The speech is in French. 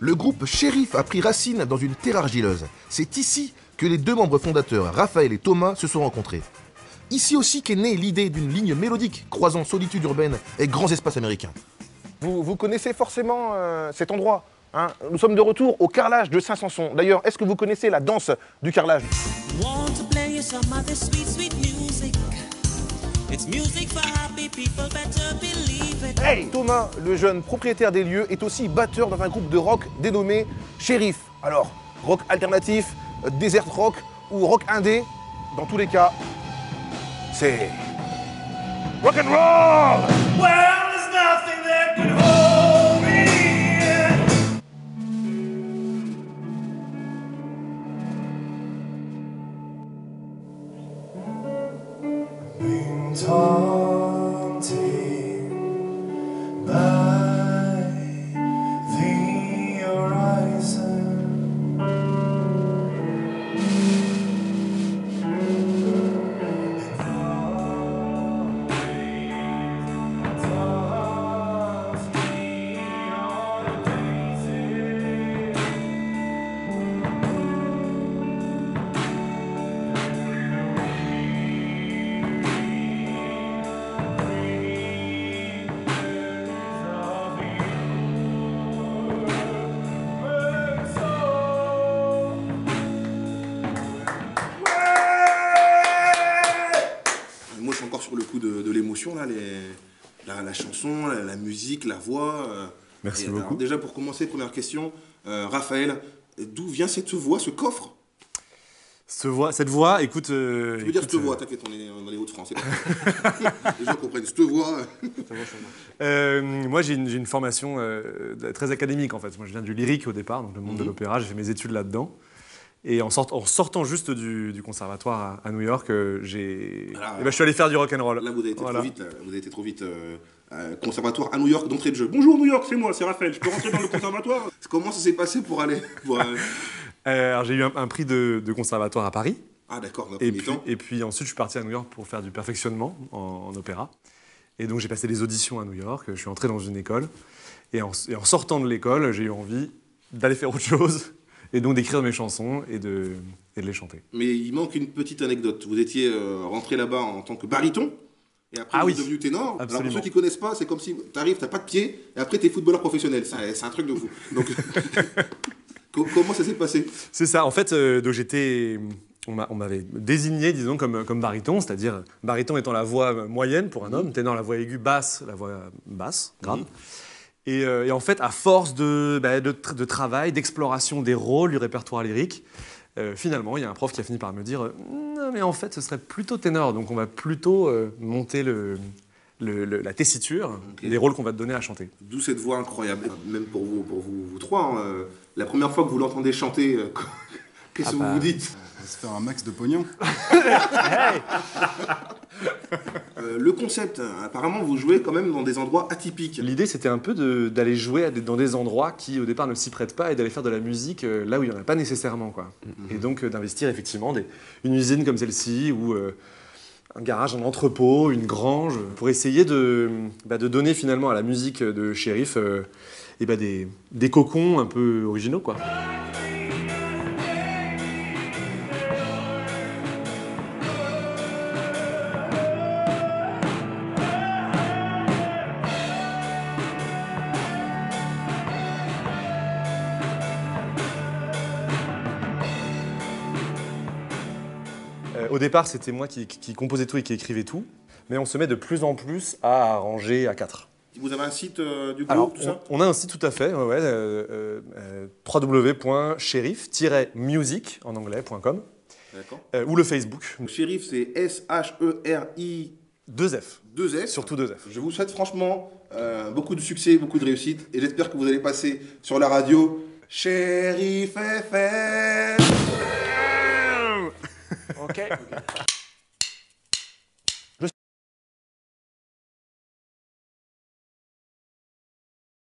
Le groupe Shérif a pris racine dans une terre argileuse. C'est ici que les deux membres fondateurs, Raphaël et Thomas, se sont rencontrés. Ici aussi qu'est née l'idée d'une ligne mélodique croisant solitude urbaine et grands espaces américains. Vous connaissez forcément cet endroit, hein? Nous sommes de retour au carrelage de Saint-Sanson. D'ailleurs, est-ce que vous connaissez la danse du carrelage? Hey! Thomas, le jeune propriétaire des lieux, est aussi batteur dans un groupe de rock dénommé Shérif. Alors, rock alternatif, desert rock ou rock indé, dans tous les cas, c'est rock and roll! Well, there's nothing that can hold me. Been taunted by the horizon. Moi, je suis encore sur le coup de l'émotion, là, la chanson, la musique, la voix. Merci beaucoup. beaucoup. Déjà, pour commencer, première question, Raphaël, d'où vient cette voix, ce coffre? Cette voix, écoute... Tu veux dire cette voix, t'inquiète, on est dans les Hauts-de-France. Les gens comprennent, cette voix. Moi, j'ai une formation très académique, en fait. Moi, je viens du lyrique au départ, donc le monde de l'opéra, j'ai fait mes études là-dedans. Et en sortant juste du conservatoire à New York, je suis allé faire du rock'n'roll. Là, vous avez été trop vite. Là. Vous avez été trop vite. Conservatoire à New York, d'entrée de jeu. Bonjour New York, c'est moi, c'est Raphaël. Je peux rentrer dans le conservatoire? Comment ça s'est passé pour aller Alors, j'ai eu un prix de conservatoire à Paris. Ah d'accord, dans un et premier temps. Et puis ensuite, je suis parti à New York pour faire du perfectionnement en opéra. Et donc, j'ai passé des auditions à New York. Je suis entré dans une école. Et en sortant de l'école, j'ai eu envie d'aller faire autre chose. Et donc d'écrire mes chansons et de les chanter. Mais il manque une petite anecdote. Vous étiez rentré là-bas en tant que baryton, et après vous êtes devenu ténor. Absolument. Alors pour ceux qui ne connaissent pas, c'est comme si t'arrives, t'as pas de pied, et après t'es footballeur professionnel. C'est un truc de fou. Donc, comment ça s'est passé? C'est ça. En fait, on m'avait désigné, disons, comme baryton, c'est-à-dire baryton étant la voix moyenne pour un homme, ténor la voix aiguë, basse la voix basse, grave. Et en fait, à force de travail, d'exploration des rôles, du répertoire lyrique, finalement, il y a un prof qui a fini par me dire « Non, mais en fait, ce serait plutôt ténor, donc on va plutôt monter la tessiture des rôles qu'on va te donner à chanter. » D'où cette voix incroyable, même pour vous trois. Hein, la première fois que vous l'entendez chanter, qu'est-ce que vous vous dites? On va se faire un max de pognon. Hey. Le concept, apparemment, vous jouez quand même dans des endroits atypiques. L'idée, c'était un peu d'aller jouer dans des endroits qui, au départ, ne s'y prêtent pas et d'aller faire de la musique là où il n'y en a pas nécessairement, quoi. Et donc, d'investir effectivement une usine comme celle-ci ou un garage, un entrepôt, une grange, pour essayer de donner finalement à la musique de Shérif des cocons un peu originaux, quoi. Au départ, c'était moi qui composais tout et qui écrivais tout, mais on se met de plus en plus à arranger à quatre. Vous avez un site du groupe, Alors, tout ça? on a un site tout à fait, www.shérif-music en anglais.com ou le Facebook. Shérif, c'est S-H-E-R-I... 2F. 2F. Surtout 2F. Je vous souhaite franchement beaucoup de succès, beaucoup de réussite, et j'espère que vous allez passer sur la radio Shérif FM. Ok.